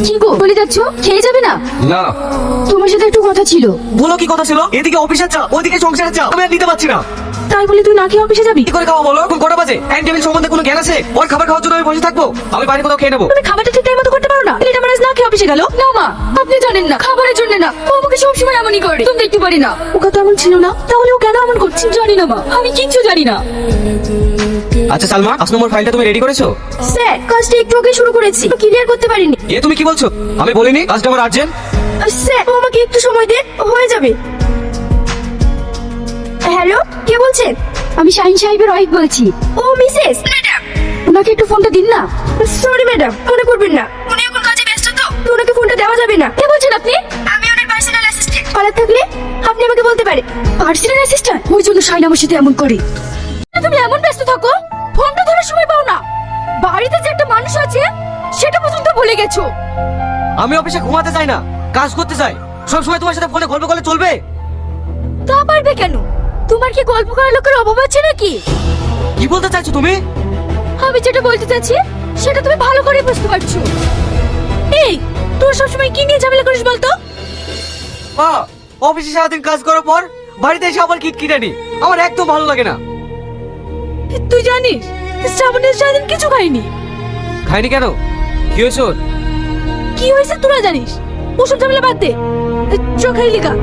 কি গো বলে যাচ্ছ? খেয়ে যাবে না? না তোমার সাথে একটু কথা ছিল। বলো কি কথা ছিল? এদিকে অফিসের চাপ, ওইদিকে সংসারের চাপ, আমি আর নিতে পারছি না। তাই বলে তুই না খেয়ে অফিসে যাবি? কি করে খাওয়া বলো? এখন কটা বাজে? টাইম টেবিল সম্বন্ধে কোনো জ্ঞান আছে? ওর খাবার খাওয়ার জন্য আমি বসে থাকবো? আমি বাইরে কোথাও খেয়ে নেবো। তুমি খাবারটা ঠিক টাইম মতো করতে পারো না? এটা মানে না খেয়ে অফিসে গেল? না মা, আপনি জানেন না খাবারের জন্য না ও আমাকে সবসময় এমনই করে। তুমি দেখতে পারি না ওকে তো এমন ছিল না, তাহলে ও কেন এমন করছে? জানি না মা, আমি কিচ্ছু জানি না। আচ্ছা সালমা, 5 নম্বর ফাইলটা তুমি রেডি করেছো? স্যার কাজটা একটু আগে শুরু করেছি, ক্লিয়ার করতে পারিনি। এ তুমি কি বলছো? আমি বলিনি কাজটা আমার আর্জেন্ট? স্যার ও আমাকে একটু সময় দেন, হয়ে যাবে। হ্যালো, কে বলছেন? আমি শাহিন সাহেবের ওয়াইফ বলছি। ও মিসেস ম্যাডাম, ওনাকে একটু ফোনটা দিন না। সরি ম্যাডাম, মনে করবেন না, উনি এখন কাজে ব্যস্ত তো ওনাকে ফোনটা দেওয়া যাবে না। কে বলছেন আপনি? আমি ওনার পার্সোনাল অ্যাসিস্ট্যান্ট। পালার থাকলে আপনি আমাকে বলতে পারেন। Personal assistant? ওই জন্য শাহিন আমার সাথে এমন করে। তুমি এমন ব্যস্ত থাকো, ফোনটা ধরার সময় পাও না। বাড়িতে যে একটা মানুষ আছে সেটা পর্যন্ত ভুলে গেছো। আমি অফিসে ঘুমাতে চাই না, কাজ করতে চাই। সব সময় তোমার সাথে ফোনে গল্প করলে চলবে? তা পারবে কেন? তোমার কি গল্প করার লোকের অভাব আছে নাকি? কি বলতে চাইছো তুমি? আমি যেটা বলতে চাচ্ছি সেটা তুমি ভালো করে বুঝতে পারছো। এই তোর সবসময় কি নিয়ে ঝামেলা করিস বলতো? মা, অফিসে সারাদিন কাজ করার পর বাড়িতে এসে আবার কিটকিটানি আমার একদম ভালো লাগে না। তুই জানিস শ্রাবণের সারাদিন কিছু খাইনি। খাইনি কেন? কি হয়েছে ওর? কি হয়েছে তোরা জানিস? ওসব ঝামেলা বাদ দে, চোখাই লিখা।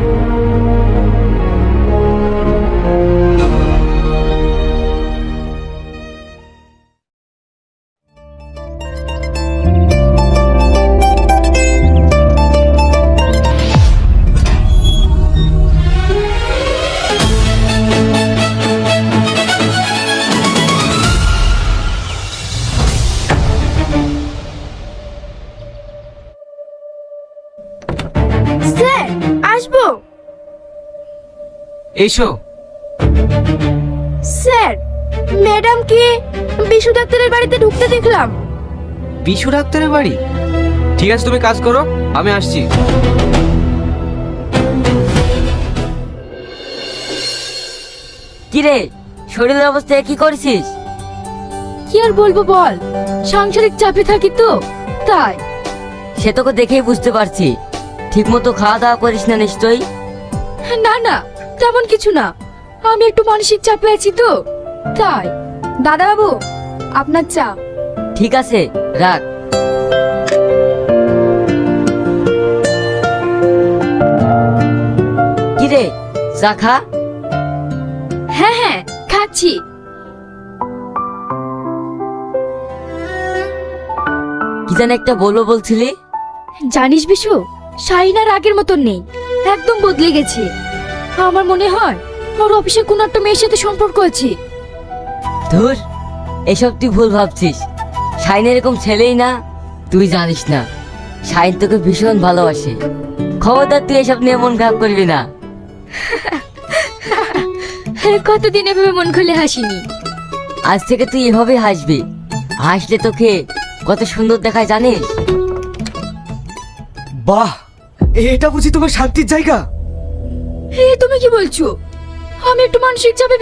স্যার আসবো? এসো। স্যার ম্যাডামকে বিশু ডাক্তারের বাড়িতে ঢুকতে দেখলাম। বিশু ডাক্তারের বাড়ি? ঠিক আছে তুমি কাজ করো, আমি আসছি। কিরে, শরীরের অবস্থা কি করছিস? কি আর বলবো বল, সাংসারিক চাপে থাকি তো তাই। সে তোকে দেখেই বুঝতে পারছি। ঠিক মতো খাওয়া দাওয়া করিস না নিশ্চয়ই? না না, তেমন কিছু না, আমি একটু মানসিক চাপে আছি তো তাই। দাদা বাবু আপনার চা। ঠিক আছে রাখ। কিরে, চা খা। হ্যাঁ হ্যাঁ খাচ্ছি। কি যেন একটা বলবো বলছিলি? জানিস বিশু, শাহিন আর আগের মতন নেই, একদম বদলে গেছে। আমার মনে হয় ওর অফিসে কোনো একটা মেয়ের সাথে সম্পর্ক আছে। ধুর, এসব তুই ভুল ভাবছিস। শাইন এরকম ছেলেই না, তুই জানিস না। শাইন তোকে ভীষণ ভালোবাসে। খবরদার তুই এসব নিয়ে মন খারাপ করবি না। কতদিন এভাবে মন খুলে হাসিনি। আজ থেকে তুই এভাবে হাসবি। হাসলে তোকে কত সুন্দর দেখায় জানিস? বাহ, এটা বুঝি তোমার শান্তির জায়গা? তুমি কি বলছো? আমি একটু মানসিক চাপে